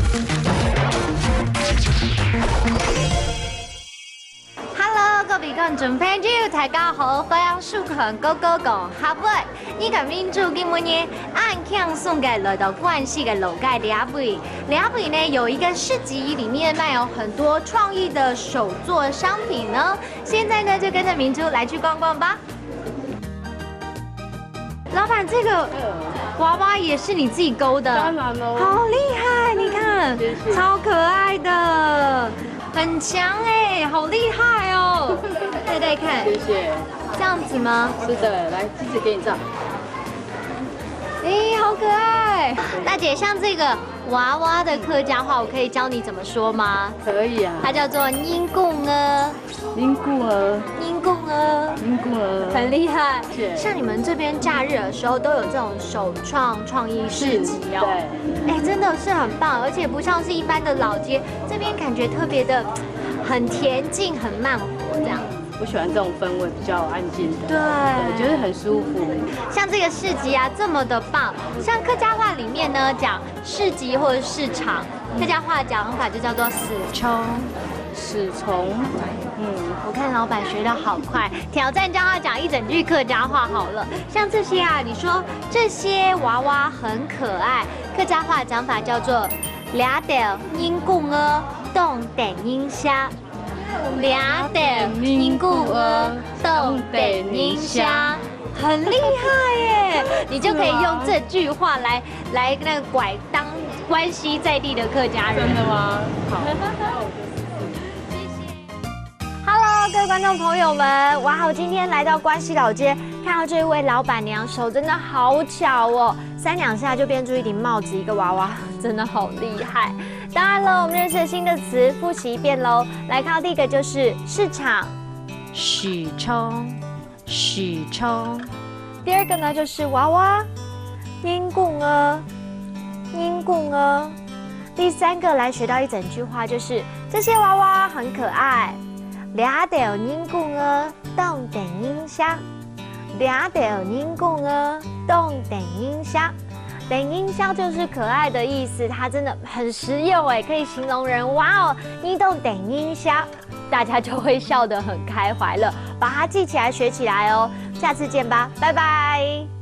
各位观众朋友，大家好，欢迎收看《高高讲哈尾》。呢個民族今年按慶送嘅來到關西嘅老街兩尾呢有一個市集，裡面賣有很多創意的手作商品呢。現在呢就跟着明珠來去逛逛吧。老闆，這個娃娃也是你自己勾的？當然咯，好厲害！你看，謝謝超可愛的。 很强哎，好厉害哦！带带看，謝謝。这样子吗？是的，來，姐姐給你照。哎，好可爱！大姐，像这个娃娃的客家话，我可以教你怎么说吗？可以啊。它叫做“英贡儿”，英固儿，英贡儿，英固儿，很厉害。是像你们这边假日的时候，都有这种手创意市集哦。對。哎，真的是很棒，而且不像是一般的老街，这边感觉特别的很恬静、很慢活这样。 我喜欢这种氛围比较安静的，对，觉得很舒服。像这个市集啊，这么的棒。像客家话里面呢，讲市集或者市场，客家话讲法就叫做死冲。死虫，我看老板学得好快，挑战教他讲一整句客家话好了。像这些啊，你说这些娃娃很可爱，客家话讲法叫做俩del英กุ้儿冻等音虾。 俩点英固儿冻等音虾，很厉害耶！你就可以用这句话来那个拐当关西在地的客家人。真的吗？好。Hello， 各位观众朋友们，哇，我今天来到关西老街，看到这位老板娘手真的好巧哦，3两下就编出一顶帽子，一个娃娃，真的好厉害。 当然了，我们认识了新的词，复习一遍喽。来看到第一个就是市场，许冲，许冲。第二个呢就是娃娃，英贡儿，英贡儿。第三个来学到一整句话，就是这些娃娃很可爱。俩del英贡儿冻等音虾，俩del英贡儿冻等音虾。 等音箱就是可爱的意思，它真的很实用哎，可以形容人。哇哦，你懂等音箱，大家就会笑得很开怀了。把它记起来，学起来哦。下次见吧，拜拜。